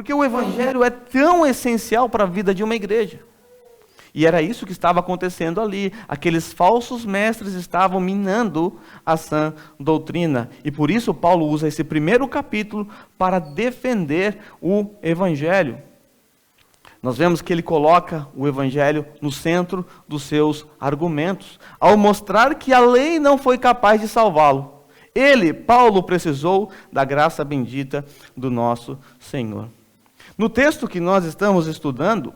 Porque o evangelho é tão essencial para a vida de uma igreja. E era isso que estava acontecendo ali. Aqueles falsos mestres estavam minando a sã doutrina. E por isso Paulo usa esse primeiro capítulo para defender o evangelho. Nós vemos que ele coloca o evangelho no centro dos seus argumentos, ao mostrar que a lei não foi capaz de salvá-lo. Ele, Paulo, precisou da graça bendita do nosso Senhor. No texto que nós estamos estudando,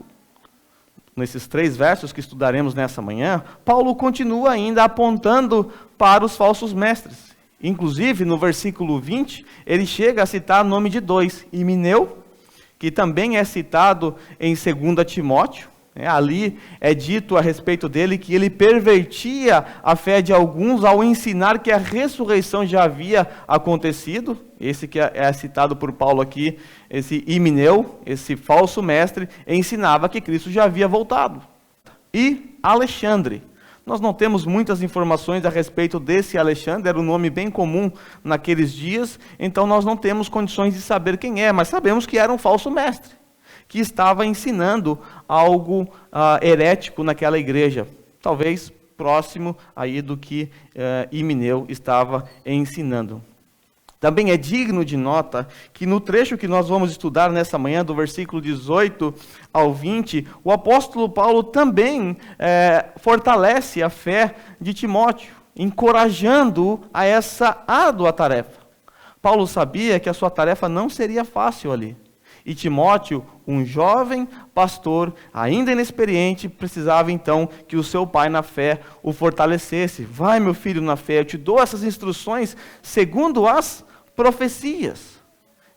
nesses 3 versos que estudaremos nessa manhã, Paulo continua ainda apontando para os falsos mestres. Inclusive, no versículo 20, ele chega a citar o nome de 2, Himeneu, que também é citado em 2 Timóteo. Ali é dito a respeito dele que ele pervertia a fé de alguns ao ensinar que a ressurreição já havia acontecido. Esse que é citado por Paulo aqui, esse Himeneu, esse falso mestre, ensinava que Cristo já havia voltado. E Alexandre. Nós não temos muitas informações a respeito desse Alexandre, era um nome bem comum naqueles dias, então nós não temos condições de saber quem é, mas sabemos que era um falso mestre, que estava ensinando algo herético naquela igreja, talvez próximo aí do que Himeneu estava ensinando. Também é digno de nota que no trecho que nós vamos estudar nessa manhã, do versículo 18 ao 20, o apóstolo Paulo também fortalece a fé de Timóteo, encorajando-o a essa árdua tarefa. Paulo sabia que a sua tarefa não seria fácil ali. E Timóteo, um jovem pastor, ainda inexperiente, precisava então que o seu pai na fé o fortalecesse. Vai, meu filho, na fé, eu te dou essas instruções segundo as profecias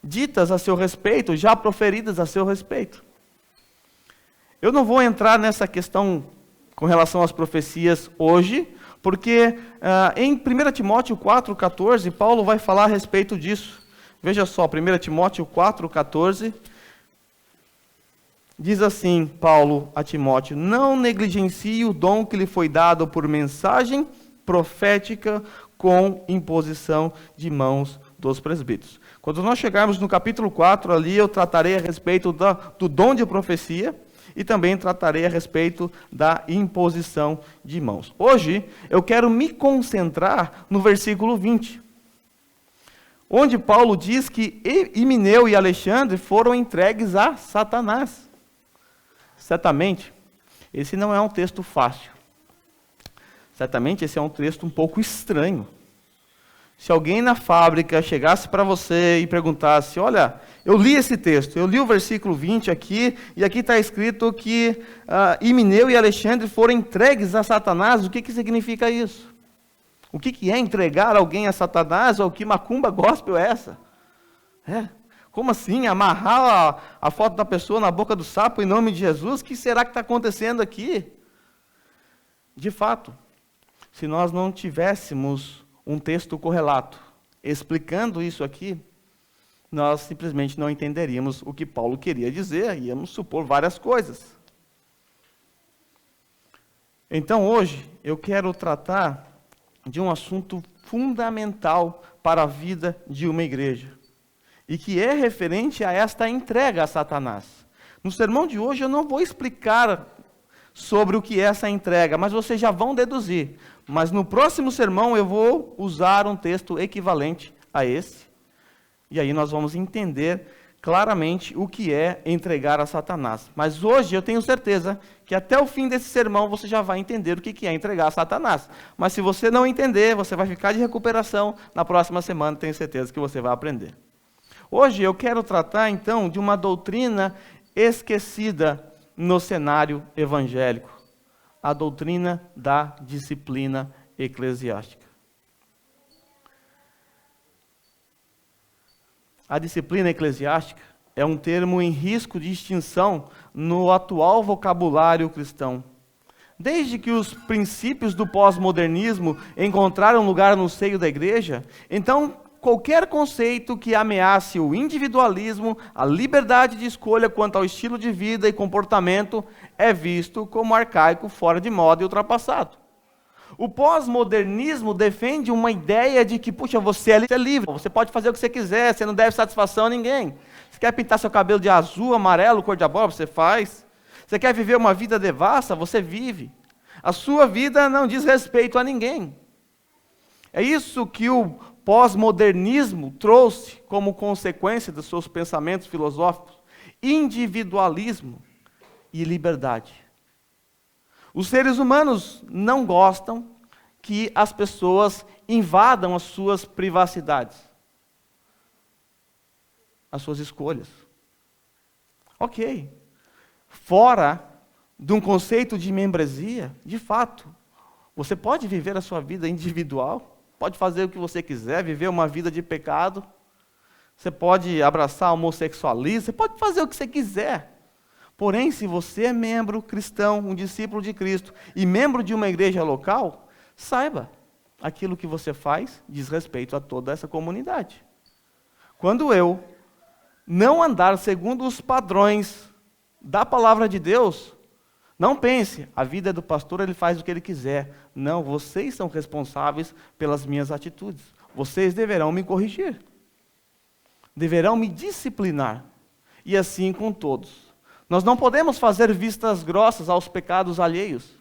ditas a seu respeito, já proferidas a seu respeito. Eu não vou entrar nessa questão com relação às profecias hoje, porque em 1 Timóteo 4,14, Paulo vai falar a respeito disso. Veja só, 1 Timóteo 4,14, diz assim, Paulo a Timóteo: não negligencie o dom que lhe foi dado por mensagem profética com imposição de mãos dos presbíteros. Quando nós chegarmos no capítulo 4, ali eu tratarei a respeito do dom de profecia e também tratarei a respeito da imposição de mãos. Hoje eu quero me concentrar no versículo 20. Onde Paulo diz que Himeneu e Alexandre foram entregues a Satanás. Certamente, esse não é um texto fácil. Certamente, esse é um texto um pouco estranho. Se alguém na fábrica chegasse para você e perguntasse: olha, eu li esse texto, eu li o versículo 20 aqui, e aqui está escrito que Himeneu e Alexandre foram entregues a Satanás, o que significa isso? O que é entregar alguém a Satanás, ou que macumba gospel é essa? Como assim, amarrar a foto da pessoa na boca do sapo em nome de Jesus? O que será que está acontecendo aqui? De fato, se nós não tivéssemos um texto correlato explicando isso aqui, nós simplesmente não entenderíamos o que Paulo queria dizer, íamos supor várias coisas. Então hoje eu quero tratar de um assunto fundamental para a vida de uma igreja, e que é referente a esta entrega a Satanás. No sermão de hoje eu não vou explicar sobre o que é essa entrega, mas vocês já vão deduzir. Mas no próximo sermão eu vou usar um texto equivalente a esse, e aí nós vamos entender claramente o que é entregar a Satanás. Mas hoje eu tenho certeza que até o fim desse sermão você já vai entender o que é entregar a Satanás. Mas se você não entender, você vai ficar de recuperação. Na próxima semana tenho certeza que você vai aprender. Hoje eu quero tratar então de uma doutrina esquecida no cenário evangélico. A doutrina da disciplina eclesiástica. A disciplina eclesiástica é um termo em risco de extinção no atual vocabulário cristão. Desde que os princípios do pós-modernismo encontraram lugar no seio da igreja, então qualquer conceito que ameace o individualismo, a liberdade de escolha quanto ao estilo de vida e comportamento, é visto como arcaico, fora de moda e ultrapassado. O pós-modernismo defende uma ideia de que, puxa, você é livre, você pode fazer o que você quiser, você não deve satisfação a ninguém. Você quer pintar seu cabelo de azul, amarelo, cor de abóbora, você faz. Você quer viver uma vida devassa, você vive. A sua vida não diz respeito a ninguém. É isso que o pós-modernismo trouxe como consequência dos seus pensamentos filosóficos: individualismo e liberdade. Os seres humanos não gostam que as pessoas invadam as suas privacidades, as suas escolhas. Ok. Fora de um conceito de membresia, de fato, você pode viver a sua vida individual, pode fazer o que você quiser, viver uma vida de pecado, você pode abraçar homossexualismo, você pode fazer o que você quiser. Porém, se você é membro cristão, um discípulo de Cristo, e membro de uma igreja local, saiba, aquilo que você faz diz respeito a toda essa comunidade. Quando eu não andar segundo os padrões da palavra de Deus, não pense, a vida é do pastor, ele faz o que ele quiser. Não, vocês são responsáveis pelas minhas atitudes. Vocês deverão me corrigir. Deverão me disciplinar. E assim com todos. Nós não podemos fazer vistas grossas aos pecados alheios.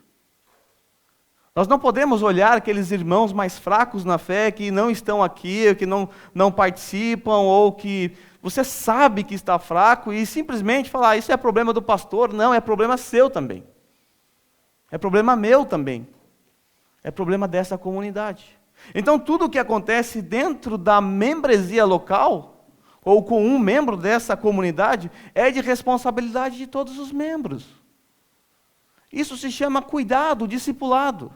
Nós não podemos olhar aqueles irmãos mais fracos na fé, que não estão aqui, que não participam, ou que você sabe que está fraco, e simplesmente falar, isso é problema do pastor. Não, é problema seu também. É problema meu também. É problema dessa comunidade. Então, tudo o que acontece dentro da membresia local, ou com um membro dessa comunidade, é de responsabilidade de todos os membros. Isso se chama cuidado, discipulado.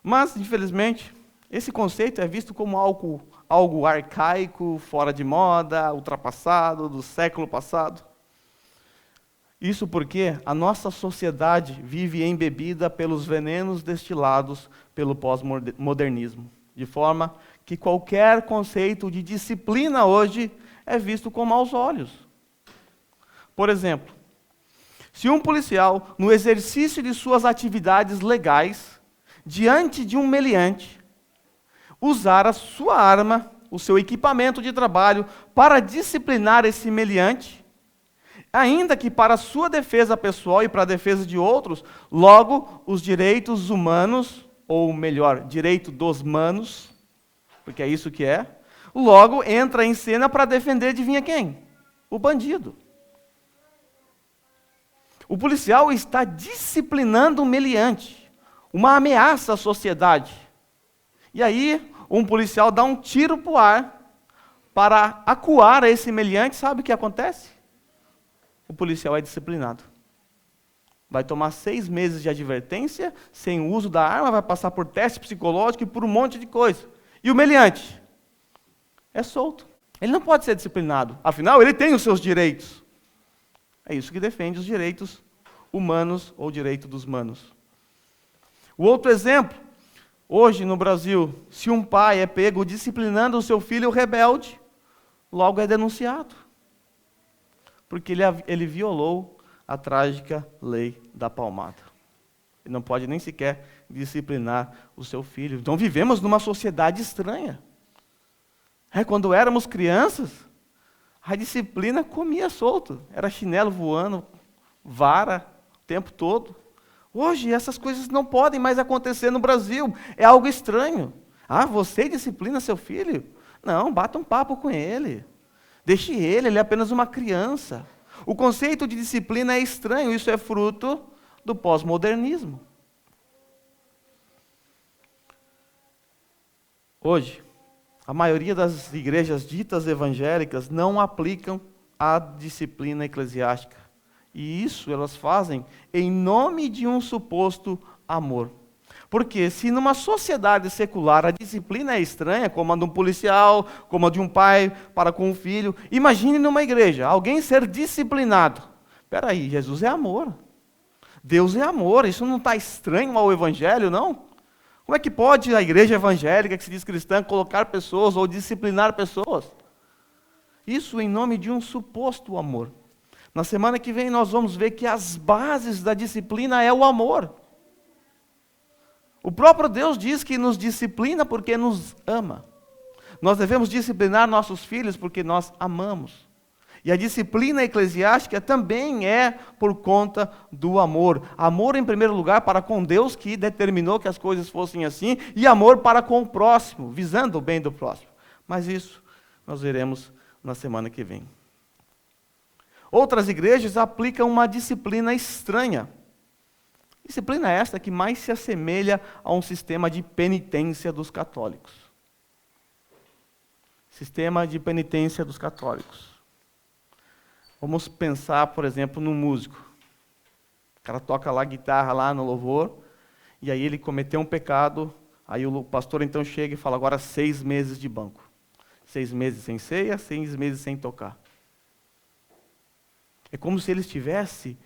Mas, infelizmente, esse conceito é visto como algo arcaico, fora de moda, ultrapassado, do século passado. Isso porque a nossa sociedade vive embebida pelos venenos destilados pelo pós-modernismo, de forma que qualquer conceito de disciplina hoje é visto com maus olhos. Por exemplo, se um policial, no exercício de suas atividades legais, diante de um meliante, usar a sua arma, o seu equipamento de trabalho, para disciplinar esse meliante, ainda que para a sua defesa pessoal e para a defesa de outros, logo os direitos humanos, ou melhor, direito dos manos, porque é isso que é, logo entra em cena para defender, adivinha quem? O bandido. O policial está disciplinando um meliante, uma ameaça à sociedade. E aí, um policial dá um tiro para o ar para acuar a esse meliante, sabe o que acontece? O policial é disciplinado. Vai tomar 6 meses de advertência, sem o uso da arma, vai passar por teste psicológico e por um monte de coisa. E o meliante é solto. Ele não pode ser disciplinado. Afinal, ele tem os seus direitos. É isso que defende os direitos humanos ou direito dos manos. O outro exemplo, hoje no Brasil, se um pai é pego disciplinando o seu filho rebelde, logo é denunciado. Porque ele violou a trágica lei da palmada. Ele não pode nem sequer disciplinar o seu filho. Então vivemos numa sociedade estranha. Quando éramos crianças, a disciplina comia solto. Era chinelo voando, vara, o tempo todo. Hoje essas coisas não podem mais acontecer no Brasil. É algo estranho. Você disciplina seu filho? Não, bata um papo com ele. Deixe ele é apenas uma criança. O conceito de disciplina é estranho, isso é fruto do pós-modernismo. Hoje, a maioria das igrejas ditas evangélicas não aplicam a disciplina eclesiástica. E isso elas fazem em nome de um suposto amor. Porque se numa sociedade secular a disciplina é estranha, como a de um policial, como a de um pai para com um filho, imagine numa igreja, alguém ser disciplinado. Espera aí, Jesus é amor. Deus é amor, isso não está estranho ao evangelho, não? Como é que pode a igreja evangélica, que se diz cristã, colocar pessoas ou disciplinar pessoas? Isso em nome de um suposto amor. Na semana que vem nós vamos ver que as bases da disciplina é o amor. O próprio Deus diz que nos disciplina porque nos ama. Nós devemos disciplinar nossos filhos porque nós amamos. E a disciplina eclesiástica também é por conta do amor. Amor, em primeiro lugar, para com Deus, que determinou que as coisas fossem assim, e amor para com o próximo, visando o bem do próximo. Mas isso nós veremos na semana que vem. Outras igrejas aplicam uma disciplina estranha. Disciplina esta que mais se assemelha a um sistema de penitência dos católicos. Sistema de penitência dos católicos. Vamos pensar, por exemplo, num músico. O cara toca lá guitarra lá no louvor, e aí ele cometeu um pecado, aí o pastor então chega e fala, agora 6 meses de banco. 6 meses sem ceia, 6 meses sem tocar. É como se ele estivesse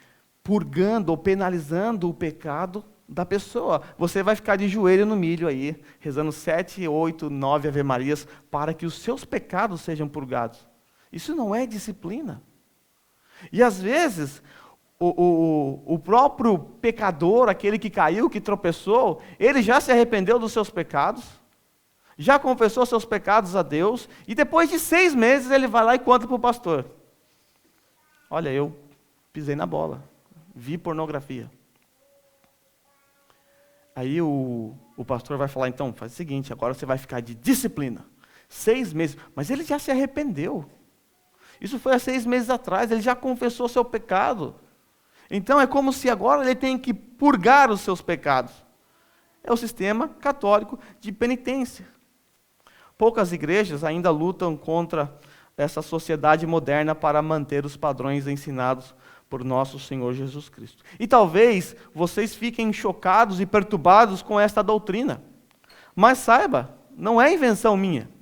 purgando ou penalizando o pecado da pessoa. Você vai ficar de joelho no milho aí, rezando 7, 8, 9 Ave-Marias, para que os seus pecados sejam purgados. Isso não é disciplina. E às vezes, o próprio pecador, aquele que caiu, que tropeçou, ele já se arrependeu dos seus pecados, já confessou seus pecados a Deus, e depois de 6 meses ele vai lá e conta para o pastor. Olha, eu pisei na bola, vi pornografia. Aí o pastor vai falar, então, faz o seguinte, agora você vai ficar de disciplina. 6 meses, mas ele já se arrependeu. Isso foi há 6 meses atrás, ele já confessou seu pecado. Então é como se agora ele tem que purgar os seus pecados. É o sistema católico de penitência. Poucas igrejas ainda lutam contra essa sociedade moderna para manter os padrões ensinados por nosso Senhor Jesus Cristo. E talvez vocês fiquem chocados e perturbados com esta doutrina. Mas saiba, não é invenção minha.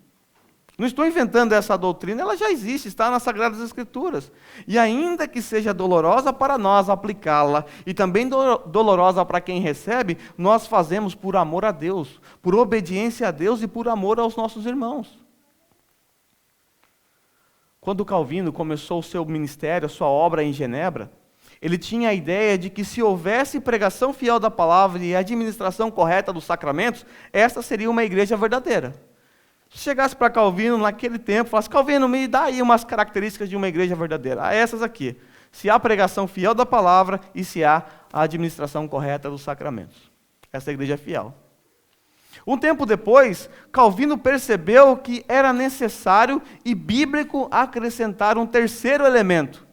Não estou inventando essa doutrina, ela já existe, está nas Sagradas Escrituras. E ainda que seja dolorosa para nós aplicá-la, e também dolorosa para quem recebe, nós fazemos por amor a Deus, por obediência a Deus e por amor aos nossos irmãos. Quando Calvino começou o seu ministério, a sua obra em Genebra, ele tinha a ideia de que se houvesse pregação fiel da palavra e administração correta dos sacramentos, esta seria uma igreja verdadeira. Se chegasse para Calvino naquele tempo, falasse, Calvino, me dá aí umas características de uma igreja verdadeira. Ah, essas aqui. Se há pregação fiel da palavra e se há a administração correta dos sacramentos. Essa é a igreja fiel. Um tempo depois, Calvino percebeu que era necessário e bíblico acrescentar um terceiro elemento.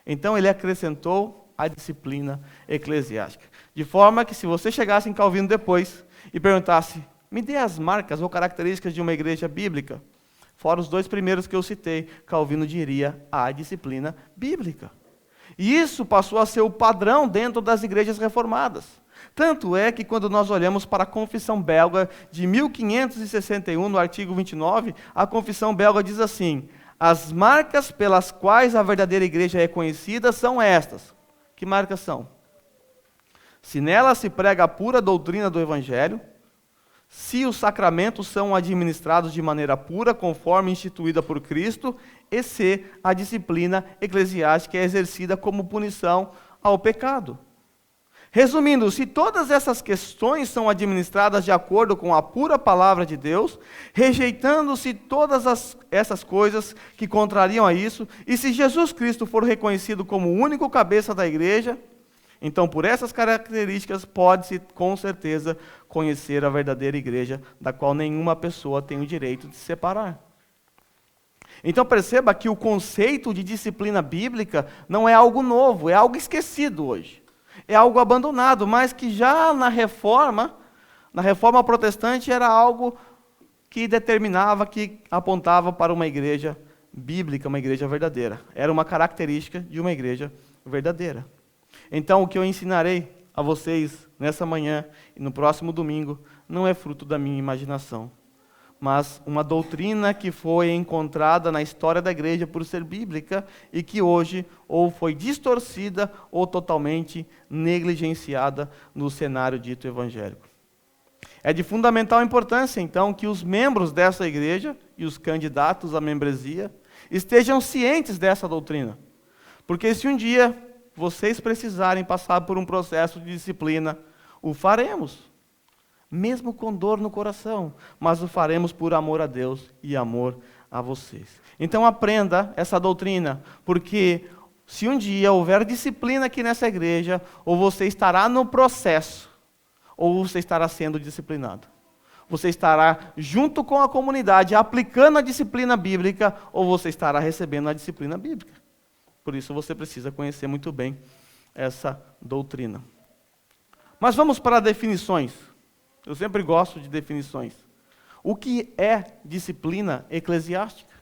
Então ele acrescentou a disciplina eclesiástica. De forma que se você chegasse em Calvino depois e perguntasse, me dê as marcas ou características de uma igreja bíblica, fora os 2 primeiros que eu citei, Calvino diria a disciplina bíblica. E isso passou a ser o padrão dentro das igrejas reformadas. Tanto é que quando nós olhamos para a Confissão Belga de 1561, no artigo 29, a Confissão Belga diz assim, as marcas pelas quais a verdadeira igreja é conhecida são estas. Que marcas são? Se nela se prega a pura doutrina do Evangelho, se os sacramentos são administrados de maneira pura, conforme instituída por Cristo, e se a disciplina eclesiástica é exercida como punição ao pecado. Resumindo, se todas essas questões são administradas de acordo com a pura palavra de Deus, rejeitando-se todas essas coisas que contrariam a isso, e se Jesus Cristo for reconhecido como o único cabeça da igreja, então por essas características pode-se com certeza conhecer a verdadeira igreja, da qual nenhuma pessoa tem o direito de se separar. Então perceba que o conceito de disciplina bíblica não é algo novo, é algo esquecido hoje. É algo abandonado, mas que já na reforma protestante era algo que determinava, que apontava para uma igreja bíblica, uma igreja verdadeira. Era uma característica de uma igreja verdadeira. Então o que eu ensinarei a vocês nessa manhã e no próximo domingo não é fruto da minha imaginação, mas uma doutrina que foi encontrada na história da igreja por ser bíblica e que hoje ou foi distorcida ou totalmente negligenciada no cenário dito evangélico. É de fundamental importância, então, que os membros dessa igreja e os candidatos à membresia estejam cientes dessa doutrina. Porque se um dia vocês precisarem passar por um processo de disciplina, o faremos. mesmo com dor no coração, mas o faremos por amor a Deus e amor a vocês. Então aprenda essa doutrina, porque se um dia houver disciplina aqui nessa igreja, ou você estará no processo, ou você estará sendo disciplinado. Você estará junto com a comunidade aplicando a disciplina bíblica, ou você estará recebendo a disciplina bíblica. Por isso você precisa conhecer muito bem essa doutrina. Mas vamos para definições. Eu sempre gosto de definições. O que é disciplina eclesiástica?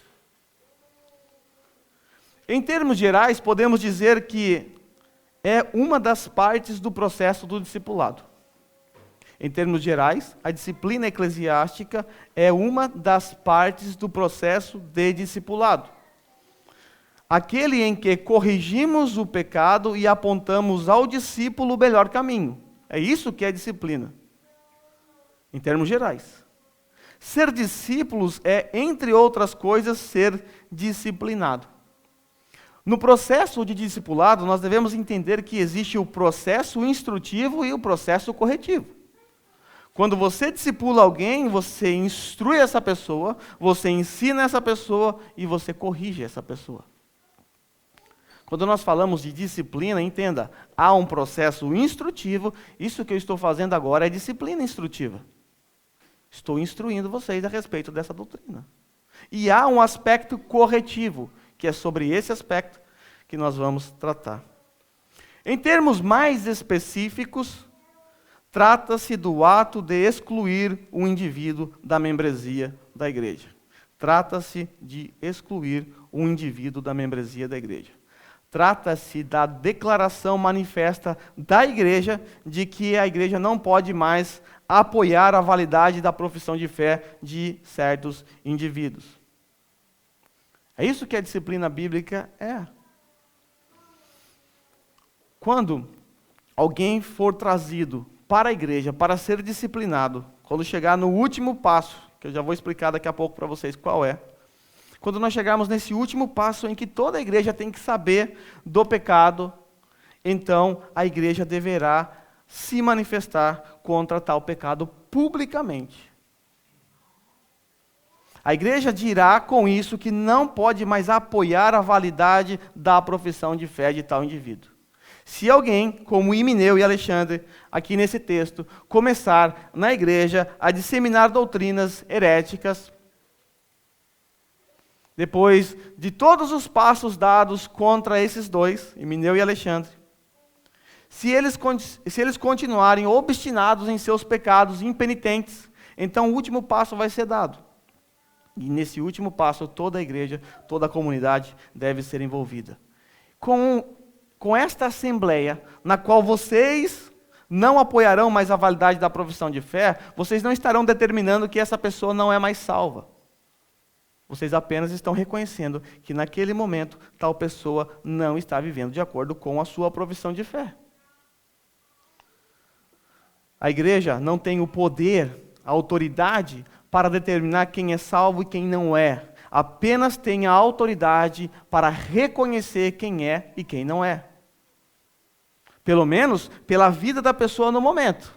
Em termos gerais, podemos dizer que é uma das partes do processo do discipulado. Em termos gerais, a disciplina eclesiástica é uma das partes do processo de discipulado. Aquele em que corrigimos o pecado e apontamos ao discípulo o melhor caminho. É isso que é disciplina. Em termos gerais. Ser discípulos é, entre outras coisas, ser disciplinado. No processo de discipulado, nós devemos entender que existe o processo instrutivo e o processo corretivo. Quando você discipula alguém, você instrui essa pessoa, você ensina essa pessoa e você corrige essa pessoa. Quando nós falamos de disciplina, entenda, há um processo instrutivo, isso que eu estou fazendo agora é disciplina instrutiva. Estou instruindo vocês a respeito dessa doutrina. E há um aspecto corretivo, que é sobre esse aspecto que nós vamos tratar. Em termos mais específicos, trata-se do ato de excluir o indivíduo da membresia da igreja. Trata-se de excluir o indivíduo da membresia da igreja. Trata-se da declaração manifesta da igreja de que a igreja não pode mais apoiar a validade da profissão de fé de certos indivíduos. É isso que a disciplina bíblica é. Quando alguém for trazido para a igreja para ser disciplinado, quando chegar no último passo, que eu já vou explicar daqui a pouco para vocês qual é, quando nós chegarmos nesse último passo em que toda a igreja tem que saber do pecado, então a igreja deverá se manifestar contra tal pecado publicamente. A igreja dirá com isso que não pode mais apoiar a validade da profissão de fé de tal indivíduo. Se alguém, como Himeneu e Alexandre, aqui nesse texto, começar na igreja a disseminar doutrinas heréticas, depois de todos os passos dados contra esses dois, Himeneu e Alexandre, se eles continuarem obstinados em seus pecados impenitentes, então o último passo vai ser dado. E nesse último passo, toda a igreja, toda a comunidade deve ser envolvida. Com esta assembleia, na qual vocês não apoiarão mais a validade da profissão de fé, vocês não estarão determinando que essa pessoa não é mais salva. Vocês apenas estão reconhecendo que naquele momento tal pessoa não está vivendo de acordo com a sua profissão de fé. A igreja não tem o poder, a autoridade para determinar quem é salvo e quem não é. Apenas tem a autoridade para reconhecer quem é e quem não é. Pelo menos pela vida da pessoa no momento.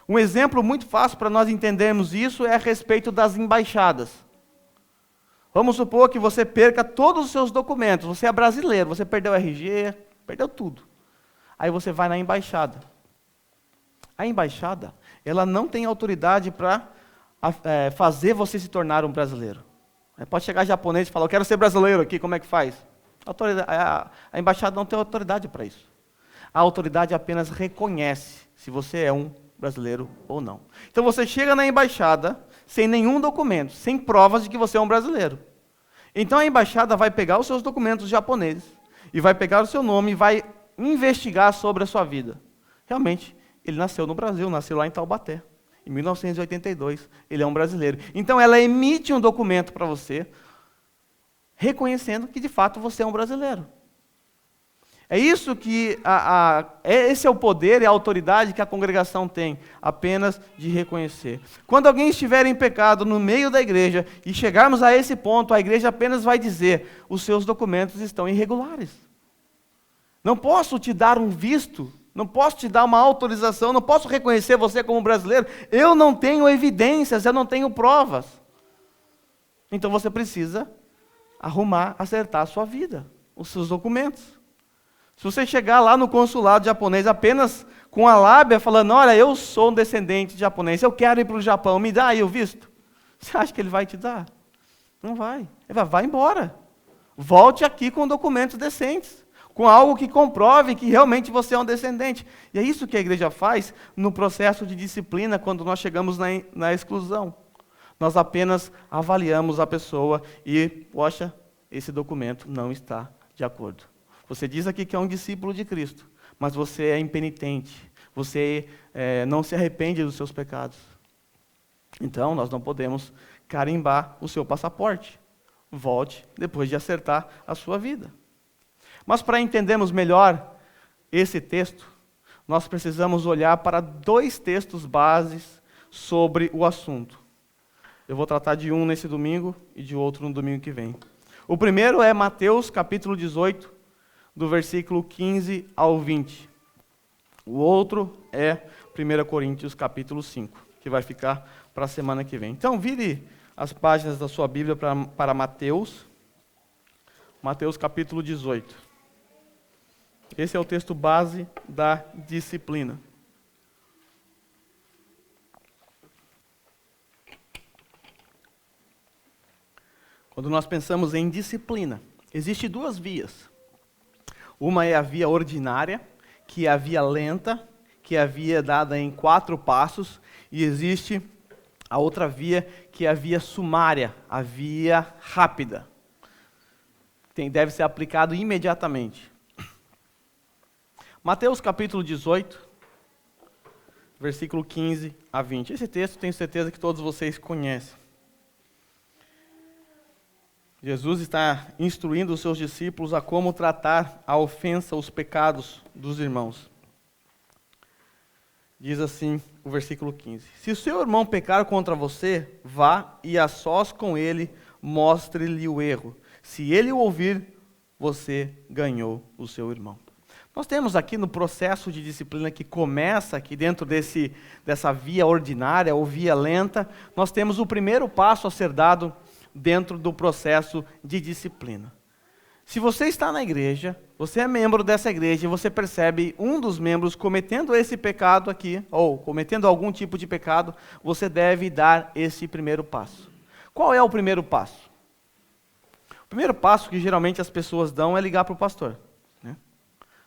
Um exemplo muito fácil para nós entendermos isso é a respeito das embaixadas. Vamos supor que você perca todos os seus documentos. Você é brasileiro, você perdeu o RG, perdeu tudo. Aí você vai na embaixada. A embaixada, ela não tem autoridade para fazer você se tornar um brasileiro. Pode chegar japonês e falar, eu quero ser brasileiro aqui, como é que faz? A embaixada não tem autoridade para isso. A autoridade apenas reconhece se você é um brasileiro ou não. Então você chega na embaixada sem nenhum documento, sem provas de que você é um brasileiro. Então a embaixada vai pegar os seus documentos japoneses e vai pegar o seu nome e vai investigar sobre a sua vida. Realmente, ele nasceu no Brasil, nasceu lá em Taubaté. Em 1982, ele é um brasileiro. Então ela emite um documento para você, reconhecendo que de fato você é um brasileiro. É isso que esse é o poder e a autoridade que a congregação tem, apenas de reconhecer. Quando alguém estiver em pecado no meio da igreja e chegarmos a esse ponto, a igreja apenas vai dizer: os seus documentos estão irregulares. Não posso te dar um visto Não posso te dar uma autorização, não posso reconhecer você como brasileiro. Eu não tenho evidências, eu não tenho provas. Então você precisa arrumar, acertar a sua vida, os seus documentos. Se você chegar lá no consulado japonês apenas com a lábia falando, olha, eu sou um descendente de japonês, eu quero ir para o Japão, me dá aí o visto. Você acha que ele vai te dar? Não vai. Ele vai embora. Volte aqui com documentos decentes, com algo que comprove que realmente você é um descendente. E é isso que a igreja faz no processo de disciplina quando nós chegamos na exclusão. Nós apenas avaliamos a pessoa e, poxa, esse documento não está de acordo. Você diz aqui que é um discípulo de Cristo, mas você é impenitente, você não se arrepende dos seus pecados. Então, nós não podemos carimbar o seu passaporte. Volte depois de acertar a sua vida. Mas para entendermos melhor esse texto, nós precisamos olhar para 2 textos bases sobre o assunto. Eu vou tratar de um nesse domingo e de outro no domingo que vem. O primeiro é Mateus capítulo 18, do versículo 15 ao 20. O outro é 1 Coríntios capítulo 5, que vai ficar para a semana que vem. Então, vire as páginas da sua Bíblia para Mateus capítulo 18. Esse é o texto base da disciplina. Quando nós pensamos em disciplina, existem 2 vias. Uma é a via ordinária, que é a via lenta, que é a via dada em 4 passos, e existe a outra via, que é a via sumária, a via rápida. Deve ser aplicado imediatamente. Mateus capítulo 18, versículo 15 a 20. Esse texto tenho certeza que todos vocês conhecem. Jesus está instruindo os seus discípulos a como tratar a ofensa, os pecados dos irmãos. Diz assim o versículo 15. Se o seu irmão pecar contra você, vá e a sós com ele, mostre-lhe o erro. Se ele o ouvir, você ganhou o seu irmão. Nós temos aqui no processo de disciplina que começa aqui dentro dessa via ordinária ou via lenta, nós temos o primeiro passo a ser dado dentro do processo de disciplina. Se você está na igreja, você é membro dessa igreja e você percebe um dos membros cometendo esse pecado aqui, ou cometendo algum tipo de pecado, você deve dar esse primeiro passo. Qual é o primeiro passo? O primeiro passo que geralmente as pessoas dão é ligar para o pastor.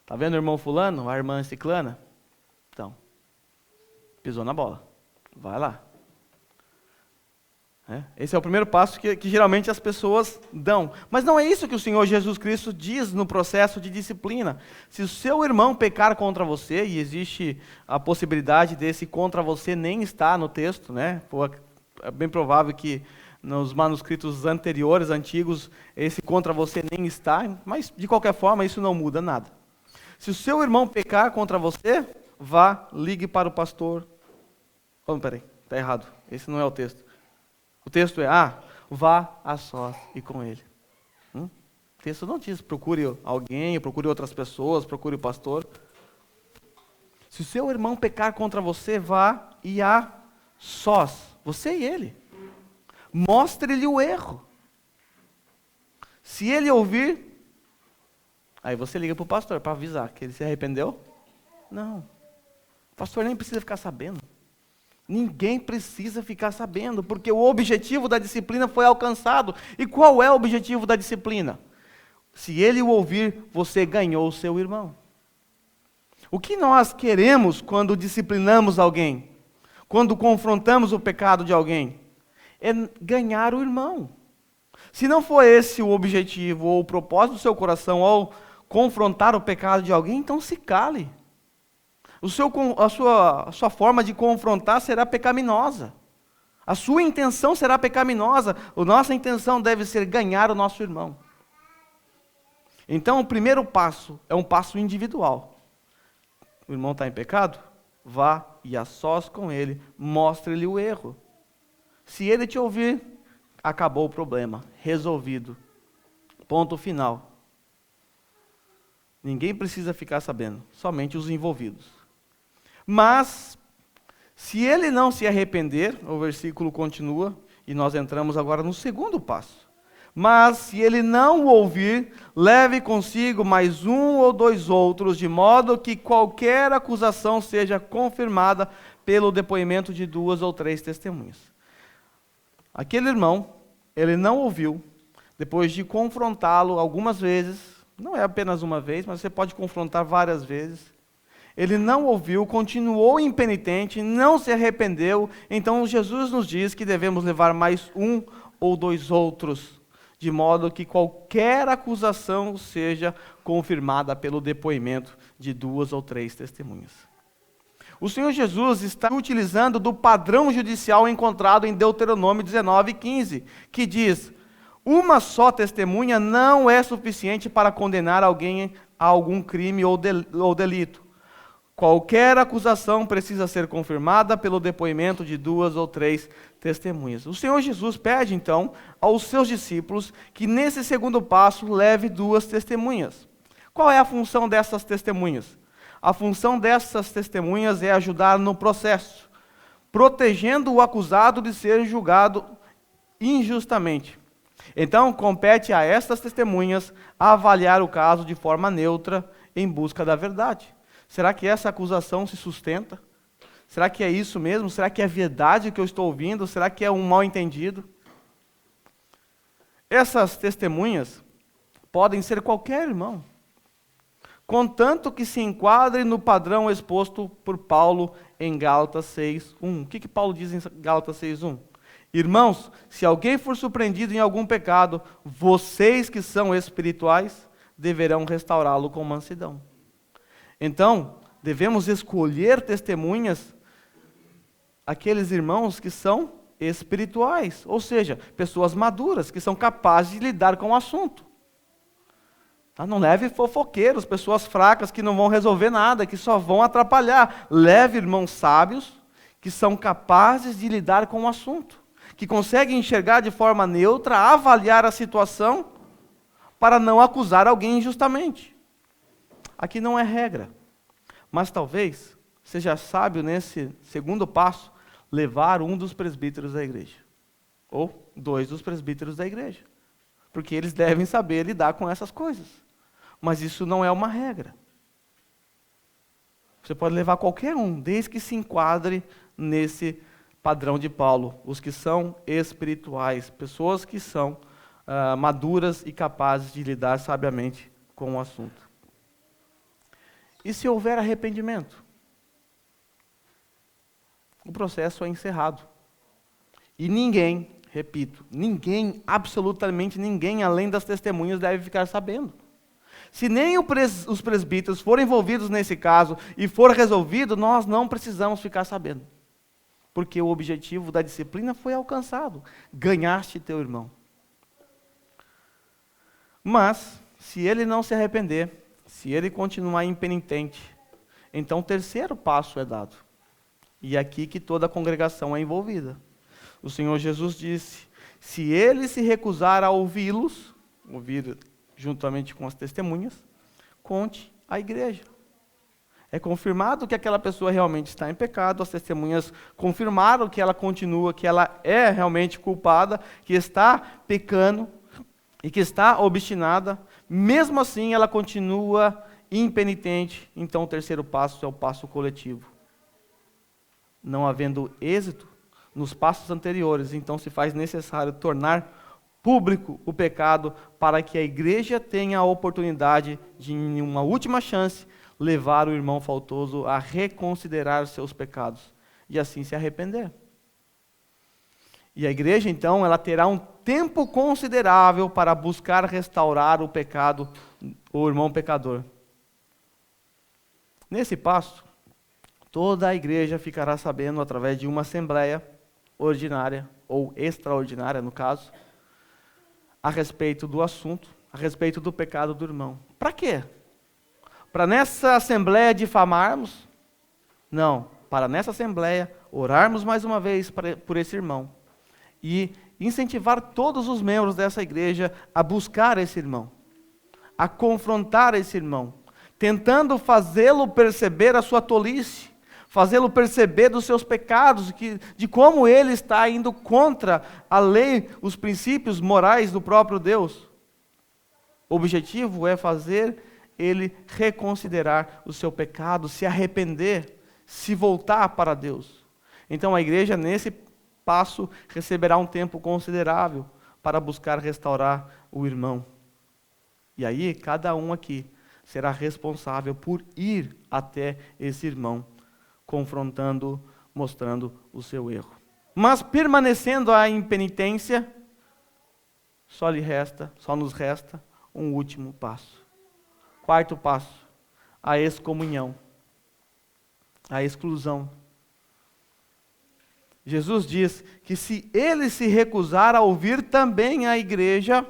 Tá vendo o irmão fulano, a irmã ciclana? Então, pisou na bola. Vai lá. Esse é o primeiro passo que geralmente as pessoas dão. Mas não é isso que o Senhor Jesus Cristo diz no processo de disciplina. Se o seu irmão pecar contra você, e existe a possibilidade desse contra você nem estar no texto, é bem provável que nos manuscritos anteriores, antigos, esse contra você nem está, mas de qualquer forma isso não muda nada. Se o seu irmão pecar contra você, vá, ligue para o pastor. Peraí, está errado, esse não é o texto. O texto é, vá a sós e com ele. O texto não diz, procure alguém, procure outras pessoas, procure o pastor. Se o seu irmão pecar contra você, vá e a sós, você e ele. Mostre-lhe o erro. Se ele ouvir, aí você liga para o pastor para avisar que ele se arrependeu. Não, o pastor nem precisa ficar sabendo. Ninguém precisa ficar sabendo, porque o objetivo da disciplina foi alcançado. E qual é o objetivo da disciplina? Se ele o ouvir, você ganhou o seu irmão. O que nós queremos quando disciplinamos alguém? Quando confrontamos o pecado de alguém? É ganhar o irmão. Se não for esse o objetivo ou o propósito do seu coração, ou confrontar o pecado de alguém, então se cale. A sua forma de confrontar será pecaminosa. A sua intenção será pecaminosa. A nossa intenção deve ser ganhar o nosso irmão. Então, o primeiro passo é um passo individual. O irmão está em pecado? Vá e a sós com ele, mostre-lhe o erro. Se ele te ouvir, acabou o problema, resolvido. Ponto final. Ninguém precisa ficar sabendo, somente os envolvidos. Mas, se ele não se arrepender, o versículo continua, e nós entramos agora no segundo passo. Mas, se ele não o ouvir, leve consigo mais um ou dois outros, de modo que qualquer acusação seja confirmada pelo depoimento de 2 ou 3 testemunhas. Aquele irmão, ele não ouviu, depois de confrontá-lo algumas vezes, não é apenas uma vez, mas você pode confrontar várias vezes. Ele não ouviu, continuou impenitente, não se arrependeu. Então Jesus nos diz que devemos levar mais um ou dois outros, de modo que qualquer acusação seja confirmada pelo depoimento de 2 ou 3 testemunhas. O Senhor Jesus está utilizando do padrão judicial encontrado em Deuteronômio 19:15, que diz: uma só testemunha não é suficiente para condenar alguém a algum crime ou delito. Qualquer acusação precisa ser confirmada pelo depoimento de 2 ou 3 testemunhas. O Senhor Jesus pede, então, aos seus discípulos que nesse segundo passo leve 2 testemunhas. Qual é a função dessas testemunhas? A função dessas testemunhas é ajudar no processo, protegendo o acusado de ser julgado injustamente. Então, compete a estas testemunhas avaliar o caso de forma neutra em busca da verdade. Será que essa acusação se sustenta? Será que é isso mesmo? Será que é verdade o que eu estou ouvindo? Será que é um mal-entendido? Essas testemunhas podem ser qualquer irmão, contanto que se enquadre no padrão exposto por Paulo em Gálatas 6:1. O que Paulo diz em Gálatas 6:1? Irmãos, se alguém for surpreendido em algum pecado, vocês que são espirituais deverão restaurá-lo com mansidão. Então, devemos escolher testemunhas, aqueles irmãos que são espirituais, ou seja, pessoas maduras, que são capazes de lidar com o assunto. Não leve fofoqueiros, pessoas fracas que não vão resolver nada, que só vão atrapalhar. Leve irmãos sábios, que são capazes de lidar com o assunto, que conseguem enxergar de forma neutra, avaliar a situação, para não acusar alguém injustamente. Aqui não é regra, mas talvez seja sábio nesse segundo passo, levar um dos presbíteros da igreja, ou 2 dos presbíteros da igreja, porque eles devem saber lidar com essas coisas. Mas isso não é uma regra. Você pode levar qualquer um, desde que se enquadre nesse padrão de Paulo, os que são espirituais, pessoas que são maduras e capazes de lidar sabiamente com o assunto. E se houver arrependimento? O processo é encerrado. E ninguém, repito, ninguém, absolutamente ninguém, além das testemunhas, deve ficar sabendo. Se nem os presbíteros forem envolvidos nesse caso e for resolvido, nós não precisamos ficar sabendo. Porque o objetivo da disciplina foi alcançado. Ganhaste teu irmão. Mas, se ele não se arrepender, se ele continuar impenitente, então o terceiro passo é dado. E é aqui que toda a congregação é envolvida. O Senhor Jesus disse: se ele se recusar a ouvi-los, ouvir juntamente com as testemunhas, conte à igreja. É confirmado que aquela pessoa realmente está em pecado, as testemunhas confirmaram que ela continua, que ela é realmente culpada, que está pecando e que está obstinada, mesmo assim ela continua impenitente. Então o terceiro passo é o passo coletivo. Não havendo êxito nos passos anteriores, então se faz necessário tornar público o pecado para que a igreja tenha a oportunidade de, em uma última chance, levar o irmão faltoso a reconsiderar seus pecados e assim se arrepender. E a igreja, então, ela terá um tempo considerável para buscar restaurar o pecado, o irmão pecador. Nesse passo, toda a igreja ficará sabendo através de uma assembleia ordinária, ou extraordinária no caso, a respeito do assunto, a respeito do pecado do irmão. Para quê? Para nessa assembleia difamarmos? Não, para nessa assembleia orarmos mais uma vez por esse irmão e incentivar todos os membros dessa igreja a buscar esse irmão, a confrontar esse irmão, tentando fazê-lo perceber a sua tolice, fazê-lo perceber dos seus pecados, de como ele está indo contra a lei, os princípios morais do próprio Deus. O objetivo é fazer ele reconsiderar o seu pecado, se arrepender, se voltar para Deus. Então a igreja, nesse passo, receberá um tempo considerável para buscar restaurar o irmão. E aí, cada um aqui será responsável por ir até esse irmão, confrontando, mostrando o seu erro. Mas permanecendo a impenitência, só nos resta um último passo. Quarto passo, a excomunhão, a exclusão. Jesus diz que se ele se recusar a ouvir também a igreja,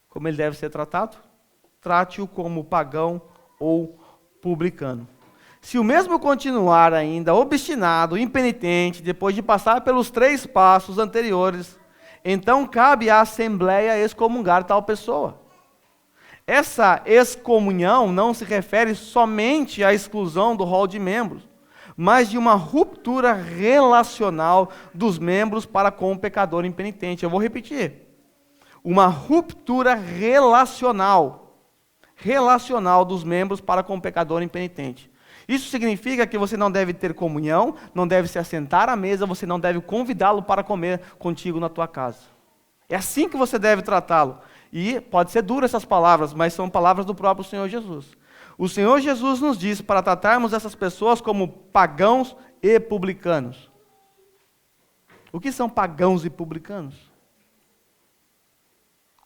como ele deve ser tratado? Trate-o como pagão ou publicano. Se o mesmo continuar ainda obstinado, impenitente, depois de passar pelos 3 passos anteriores, então cabe à assembleia excomungar tal pessoa. Essa excomunhão não se refere somente à exclusão do rol de membros, mas de uma ruptura relacional dos membros para com o pecador impenitente. Eu vou repetir. Uma ruptura relacional dos membros para com o pecador impenitente. Isso significa que você não deve ter comunhão, não deve se assentar à mesa, você não deve convidá-lo para comer contigo na tua casa. É assim que você deve tratá-lo. E pode ser duro essas palavras, mas são palavras do próprio Senhor Jesus. O Senhor Jesus nos diz para tratarmos essas pessoas como pagãos e publicanos. O que são pagãos e publicanos?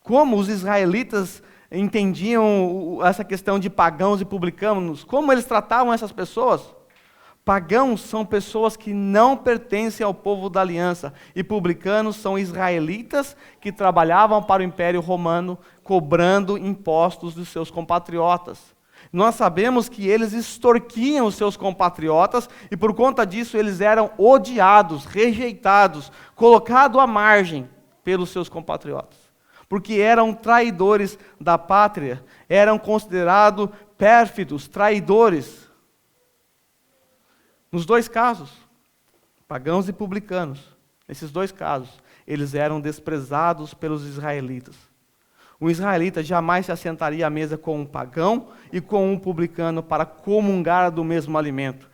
Como os israelitas entendiam essa questão de pagãos e publicanos? Como eles tratavam essas pessoas? Pagãos são pessoas que não pertencem ao povo da aliança, e publicanos são israelitas que trabalhavam para o Império Romano, cobrando impostos dos seus compatriotas. Nós sabemos que eles extorquiam os seus compatriotas, e por conta disso eles eram odiados, rejeitados, colocados à margem pelos seus compatriotas. Porque eram traidores da pátria, eram considerados pérfidos, traidores. Nos 2 casos, pagãos e publicanos, nesses 2 casos, eles eram desprezados pelos israelitas. Um israelita jamais se assentaria à mesa com um pagão e com um publicano para comungar do mesmo alimento.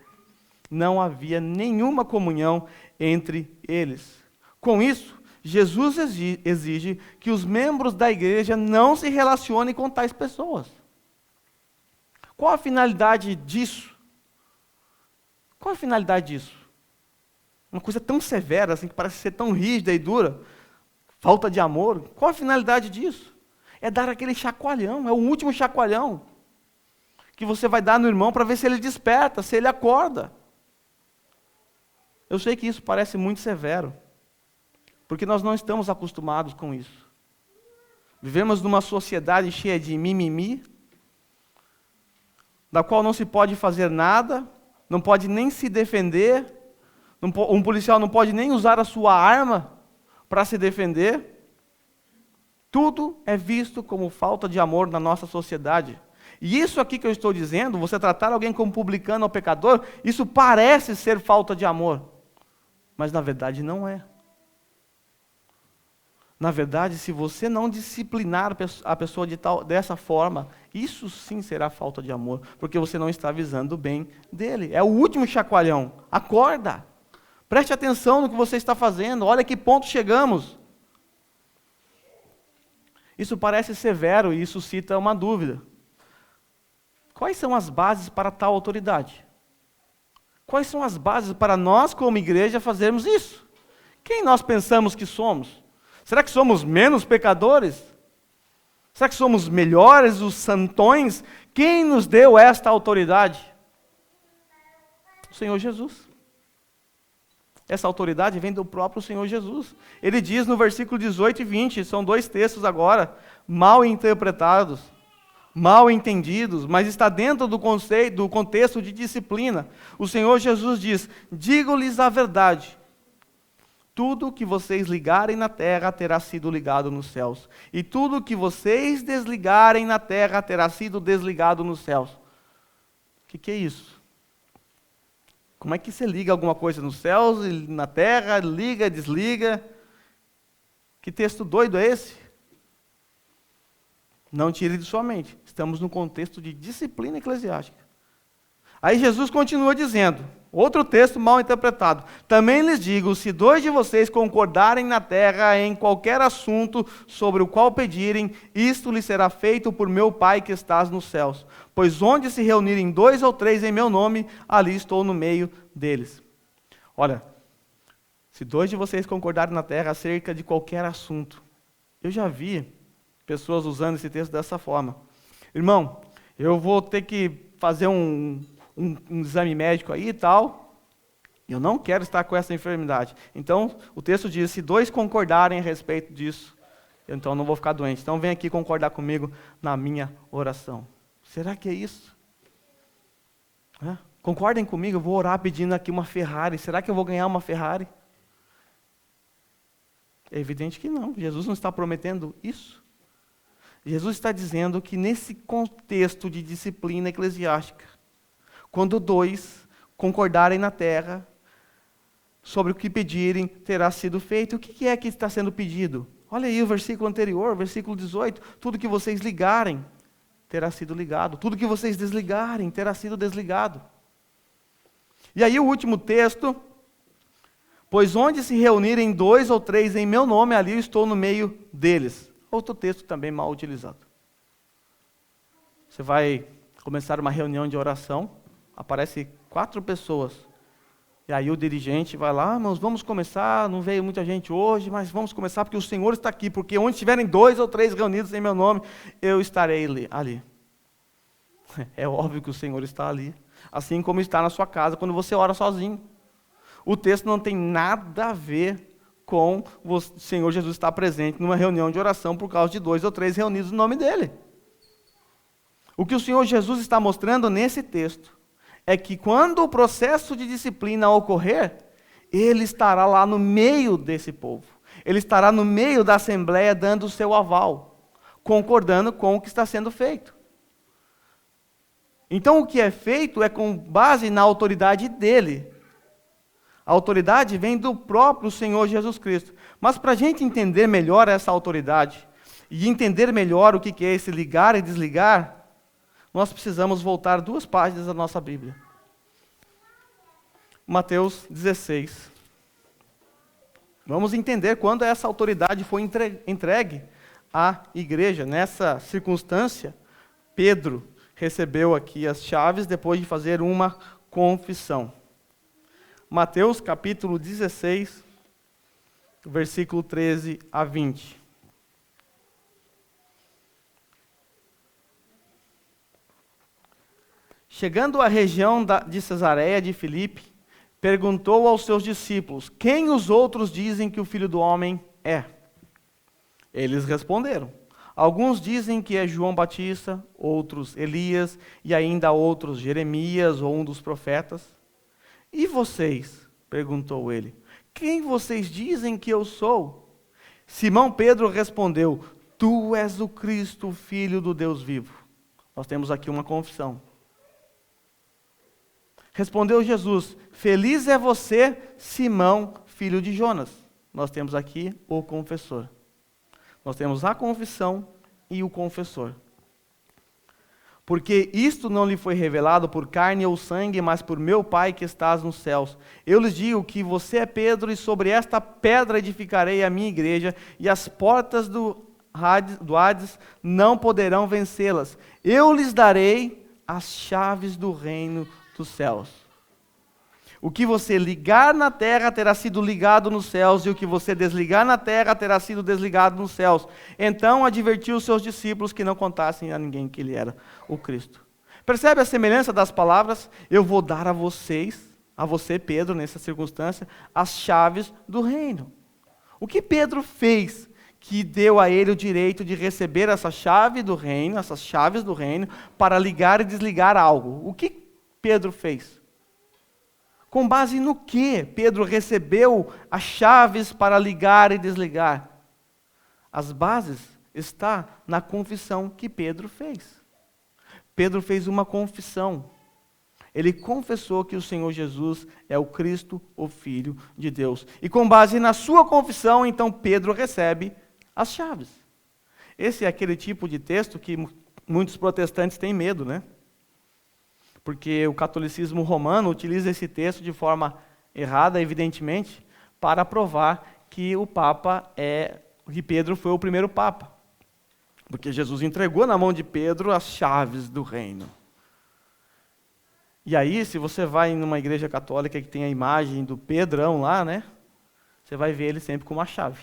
Não havia nenhuma comunhão entre eles. Com isso, Jesus exige que os membros da igreja não se relacionem com tais pessoas. Qual a finalidade disso? Qual a finalidade disso? Uma coisa tão severa, assim, que parece ser tão rígida e dura. Falta de amor. Qual a finalidade disso? É dar aquele chacoalhão, é o último chacoalhão que você vai dar no irmão para ver se ele desperta, se ele acorda. Eu sei que isso parece muito severo, porque nós não estamos acostumados com isso. Vivemos numa sociedade cheia de mimimi, da qual não se pode fazer nada, não pode nem se defender, um policial não pode nem usar a sua arma para se defender. Tudo é visto como falta de amor na nossa sociedade. E isso aqui que eu estou dizendo, você tratar alguém como publicano ou pecador, isso parece ser falta de amor, mas na verdade não é. Na verdade, se você não disciplinar a pessoa dessa forma, isso sim será falta de amor, porque você não está visando o bem dele. É o último chacoalhão. Acorda. Preste atenção no que você está fazendo. Olha que ponto chegamos. Isso parece severo e isso suscita uma dúvida. Quais são as bases para tal autoridade? Quais são as bases para nós, como igreja, fazermos isso? Quem nós pensamos que somos? Será que somos menos pecadores? Será que somos melhores, os santões? Quem nos deu esta autoridade? O Senhor Jesus. Essa autoridade vem do próprio Senhor Jesus. Ele diz no versículo 18 e 20, são 2 textos agora, mal interpretados, mal entendidos, mas está dentro do contexto de disciplina. O Senhor Jesus diz: digo-lhes a verdade. Tudo que vocês ligarem na terra terá sido ligado nos céus. E tudo que vocês desligarem na terra terá sido desligado nos céus. O que é isso? Como é que você liga alguma coisa nos céus e na terra, liga, desliga? Que texto doido é esse? Não tire de sua mente. Estamos num contexto de disciplina eclesiástica. Aí Jesus continua dizendo, outro texto mal interpretado. Também lhes digo, se 2 de vocês concordarem na terra em qualquer assunto sobre o qual pedirem, isto lhes será feito por meu Pai que estás nos céus. Pois onde se reunirem 2 ou 3 em meu nome, ali estou no meio deles. Olha, se 2 de vocês concordarem na terra acerca de qualquer assunto. Eu já vi pessoas usando esse texto dessa forma. Irmão, eu vou ter que fazer um exame médico aí e tal, eu não quero estar com essa enfermidade. Então, o texto diz, se 2 concordarem a respeito disso, então eu não vou ficar doente. Então, vem aqui concordar comigo na minha oração. Será que é isso? Concordem comigo, eu vou orar pedindo aqui uma Ferrari. Será que eu vou ganhar uma Ferrari? É evidente que não. Jesus não está prometendo isso. Jesus está dizendo que nesse contexto de disciplina eclesiástica, quando 2 concordarem na terra sobre o que pedirem, terá sido feito. O que é que está sendo pedido? Olha aí o versículo anterior, versículo 18. Tudo que vocês ligarem, terá sido ligado. Tudo que vocês desligarem, terá sido desligado. E aí o último texto. Pois onde se reunirem 2 ou 3 em meu nome, ali eu estou no meio deles. Outro texto também mal utilizado. Você vai começar uma reunião de oração, aparece 4 pessoas. E aí o dirigente vai lá, irmãos, vamos começar, não veio muita gente hoje, mas vamos começar porque o Senhor está aqui, porque onde estiverem 2 ou 3 reunidos em meu nome, eu estarei ali. É óbvio que o Senhor está ali, assim como está na sua casa quando você ora sozinho. O texto não tem nada a ver com o Senhor Jesus estar presente numa reunião de oração por causa de 2 ou 3 reunidos no nome dele. O que o Senhor Jesus está mostrando nesse texto é que quando o processo de disciplina ocorrer, ele estará lá no meio desse povo. Ele estará no meio da assembleia dando o seu aval, concordando com o que está sendo feito. Então o que é feito é com base na autoridade dele. A autoridade vem do próprio Senhor Jesus Cristo. Mas para a gente entender melhor essa autoridade, e entender melhor o que é esse ligar e desligar, nós precisamos voltar 2 páginas da nossa Bíblia. Mateus 16. Vamos entender quando essa autoridade foi entregue à igreja. Nessa circunstância, Pedro recebeu aqui as chaves depois de fazer uma confissão. Mateus capítulo 16, versículo 13 a 20. Chegando à região de Cesareia de Filipe, perguntou aos seus discípulos, quem os outros dizem que o Filho do Homem é? Eles responderam, alguns dizem que é João Batista, outros Elias, e ainda outros Jeremias ou um dos profetas. E vocês? Perguntou ele, quem vocês dizem que eu sou? Simão Pedro respondeu, tu és o Cristo, o Filho do Deus vivo. Nós temos aqui uma confissão. Respondeu Jesus, feliz é você, Simão, filho de Jonas. Nós temos aqui o confessor. Nós temos a confissão e o confessor. Porque isto não lhe foi revelado por carne ou sangue, mas por meu Pai que estás nos céus. Eu lhes digo que você é Pedro, e sobre esta pedra edificarei a minha igreja, e as portas do Hades não poderão vencê-las. Eu lhes darei as chaves do reino dos céus. O que você ligar na terra terá sido ligado nos céus, e o que você desligar na terra terá sido desligado nos céus. Então advertiu os seus discípulos que não contassem a ninguém que ele era o Cristo. Percebe a semelhança das palavras? Eu vou dar a você, Pedro, nessa circunstância, as chaves do reino. O que Pedro fez que deu a ele o direito de receber essa chave do reino, essas chaves do reino, para ligar e desligar algo? O que Pedro fez? Com base no que Pedro recebeu as chaves para ligar e desligar? As bases estão na confissão que Pedro fez. Pedro fez uma confissão. Ele confessou que o Senhor Jesus é o Cristo, o Filho de Deus. E com base na sua confissão, então Pedro recebe as chaves. Esse é aquele tipo de texto que muitos protestantes têm medo, né? Porque o catolicismo romano utiliza esse texto de forma errada, evidentemente, para provar que que Pedro foi o primeiro Papa. Porque Jesus entregou na mão de Pedro as chaves do reino. E aí, se você vai numa igreja católica que tem a imagem do Pedrão lá, né? Você vai ver ele sempre com uma chave.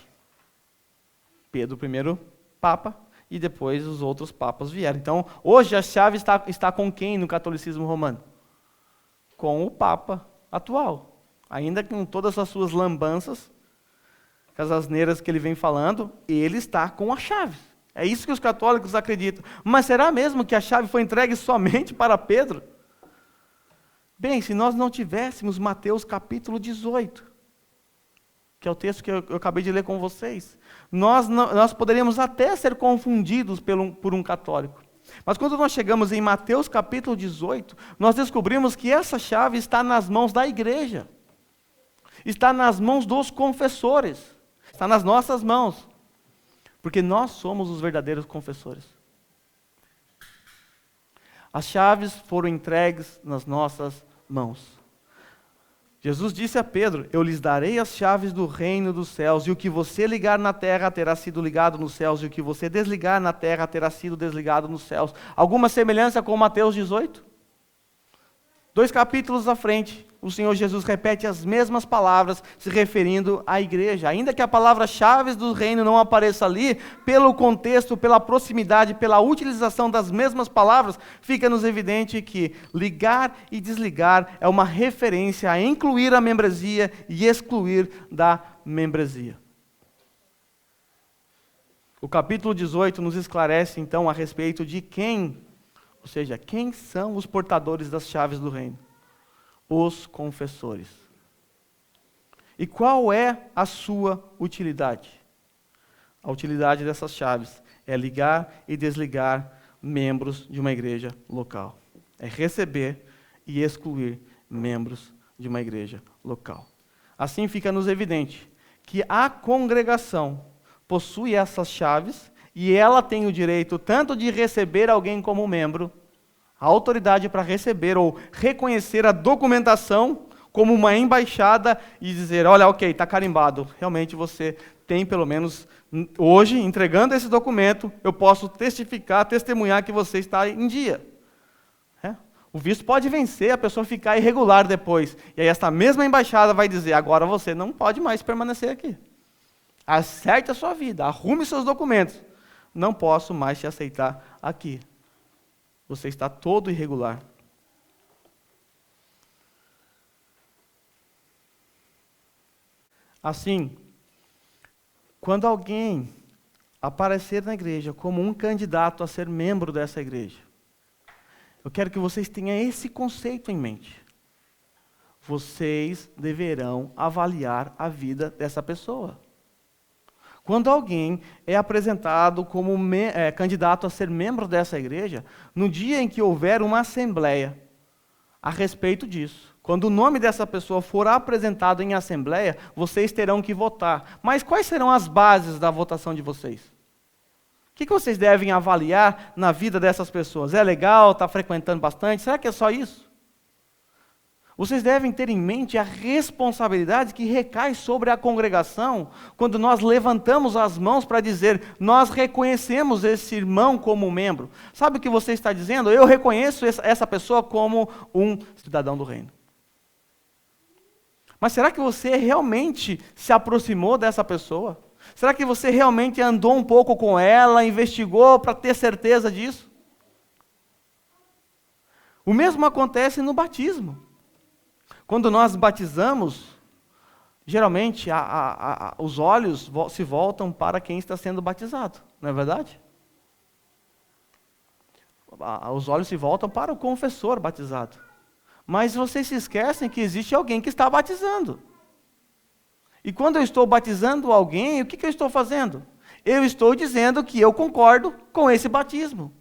Pedro, o primeiro Papa, e depois os outros papas vieram. Então, hoje a chave está com quem no catolicismo romano? Com o Papa atual. Ainda com todas as suas lambanças, com as asneiras que ele vem falando, ele está com a chave. É isso que os católicos acreditam. Mas será mesmo que a chave foi entregue somente para Pedro? Bem, se nós não tivéssemos Mateus capítulo 18, que é o texto que eu acabei de ler com vocês, nós poderíamos até ser confundidos por um católico. Mas quando nós chegamos em Mateus capítulo 18, nós descobrimos que essa chave está nas mãos da igreja. Está nas mãos dos confessores. Está nas nossas mãos. Porque nós somos os verdadeiros confessores. As chaves foram entregues nas nossas mãos. Jesus disse a Pedro: eu lhes darei as chaves do reino dos céus, e o que você ligar na terra terá sido ligado nos céus, e o que você desligar na terra terá sido desligado nos céus. Alguma semelhança com Mateus 18? 2 capítulos à frente, o Senhor Jesus repete as mesmas palavras, se referindo à igreja. Ainda que a palavra chaves do reino não apareça ali, pelo contexto, pela proximidade, pela utilização das mesmas palavras, fica-nos evidente que ligar e desligar é uma referência a incluir a membresia e excluir da membresia. O capítulo 18 nos esclarece, então, a respeito de quem, ou seja, quem são os portadores das chaves do reino? Os confessores. E qual é a sua utilidade? A utilidade dessas chaves é ligar e desligar membros de uma igreja local. É receber e excluir membros de uma igreja local. Assim fica-nos evidente que a congregação possui essas chaves e ela tem o direito tanto de receber alguém como membro, a autoridade para receber ou reconhecer a documentação como uma embaixada e dizer, olha, ok, está carimbado, realmente você tem pelo menos hoje, entregando esse documento, eu posso testificar, testemunhar que você está em dia. O visto pode vencer, a pessoa ficar irregular depois. E aí esta mesma embaixada vai dizer, agora você não pode mais permanecer aqui. Acerte a sua vida, arrume seus documentos. Não posso mais te aceitar aqui. Você está todo irregular. Assim, quando alguém aparecer na igreja como um candidato a ser membro dessa igreja, eu quero que vocês tenham esse conceito em mente. Vocês deverão avaliar a vida dessa pessoa. Quando alguém é apresentado como candidato a ser membro dessa igreja, no dia em que houver uma assembleia a respeito disso, quando o nome dessa pessoa for apresentado em assembleia, vocês terão que votar. Mas quais serão as bases da votação de vocês? O que vocês devem avaliar na vida dessas pessoas? É legal, está frequentando bastante? Será que é só isso? Vocês devem ter em mente a responsabilidade que recai sobre a congregação quando nós levantamos as mãos para dizer, nós reconhecemos esse irmão como membro. Sabe o que você está dizendo? Eu reconheço essa pessoa como um cidadão do reino. Mas será que você realmente se aproximou dessa pessoa? Será que você realmente andou um pouco com ela, investigou para ter certeza disso? O mesmo acontece no batismo. Quando nós batizamos, geralmente os olhos se voltam para quem está sendo batizado, não é verdade? Os olhos se voltam para o confessor batizado. Mas vocês se esquecem que existe alguém que está batizando. E quando eu estou batizando alguém, o que eu estou fazendo? Eu estou dizendo que eu concordo com esse batismo.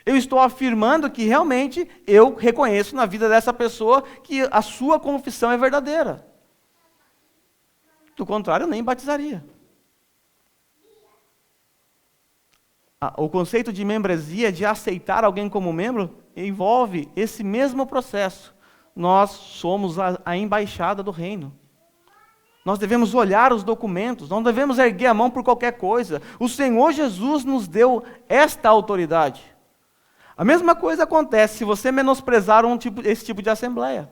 Eu estou afirmando que realmente eu reconheço na vida dessa pessoa que a sua confissão é verdadeira. Do contrário, eu nem batizaria. O conceito de membresia, de aceitar alguém como membro, envolve esse mesmo processo. Nós somos a embaixada do reino. Nós devemos olhar os documentos, não devemos erguer a mão por qualquer coisa. O Senhor Jesus nos deu esta autoridade. A mesma coisa acontece se você menosprezar esse tipo de assembleia.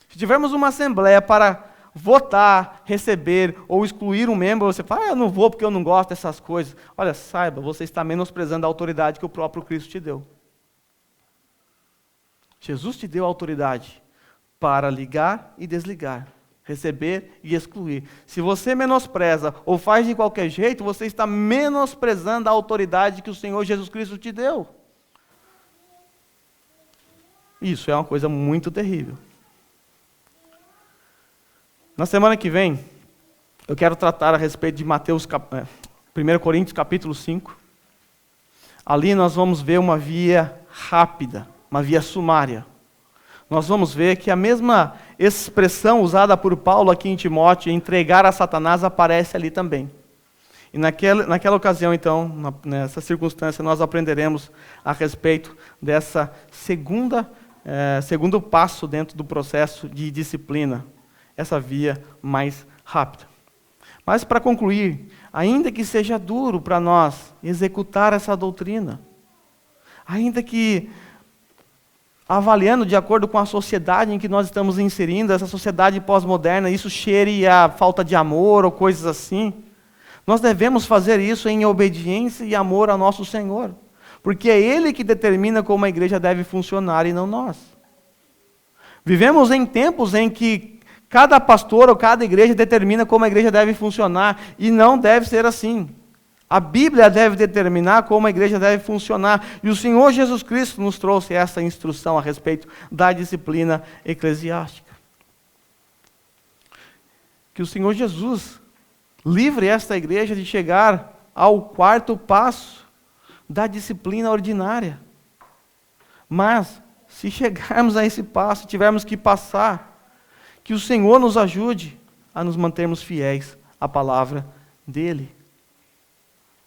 Se tivermos uma assembleia para votar, receber ou excluir um membro, você fala, eu não vou porque eu não gosto dessas coisas. Olha, saiba, você está menosprezando a autoridade que o próprio Cristo te deu. Jesus te deu autoridade para ligar e desligar, receber e excluir. Se você menospreza ou faz de qualquer jeito, você está menosprezando a autoridade que o Senhor Jesus Cristo te deu. Isso é uma coisa muito terrível. Na semana que vem, eu quero tratar a respeito de 1 Coríntios capítulo 5. Ali nós vamos ver uma via rápida, uma via sumária. Nós vamos ver que a mesma expressão usada por Paulo aqui em Timóteo, entregar a Satanás, aparece ali também. E naquela ocasião, então, nessa circunstância, nós aprenderemos a respeito dessa segundo passo dentro do processo de disciplina, essa via mais rápida. Mas para concluir, ainda que seja duro para nós executar essa doutrina, ainda que avaliando de acordo com a sociedade em que nós estamos inserindo, essa sociedade pós-moderna, isso cheire a falta de amor ou coisas assim, nós devemos fazer isso em obediência e amor ao nosso Senhor, porque é Ele que determina como a igreja deve funcionar e não nós. Vivemos em tempos em que cada pastor ou cada igreja determina como a igreja deve funcionar, e não deve ser assim. A Bíblia deve determinar como a igreja deve funcionar, e o Senhor Jesus Cristo nos trouxe essa instrução a respeito da disciplina eclesiástica. Que o Senhor Jesus livre esta igreja de chegar ao quarto passo da disciplina ordinária. Mas, se chegarmos a esse passo, tivermos que passar, que o Senhor nos ajude a nos mantermos fiéis à palavra dEle.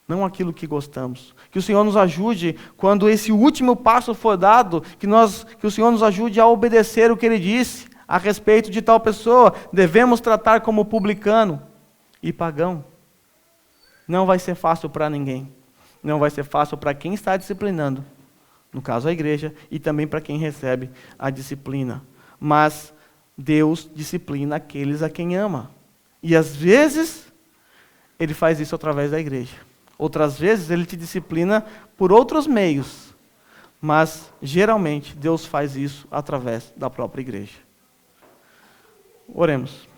Não aquilo que gostamos. Que o Senhor nos ajude, quando esse último passo for dado, que o Senhor nos ajude a obedecer o que Ele disse a respeito de tal pessoa. Devemos tratar como publicano e pagão. Não vai ser fácil para ninguém. Não vai ser fácil para quem está disciplinando, no caso a igreja, e também para quem recebe a disciplina. Mas Deus disciplina aqueles a quem ama. E às vezes, Ele faz isso através da igreja. Outras vezes, Ele te disciplina por outros meios. Mas, geralmente, Deus faz isso através da própria igreja. Oremos.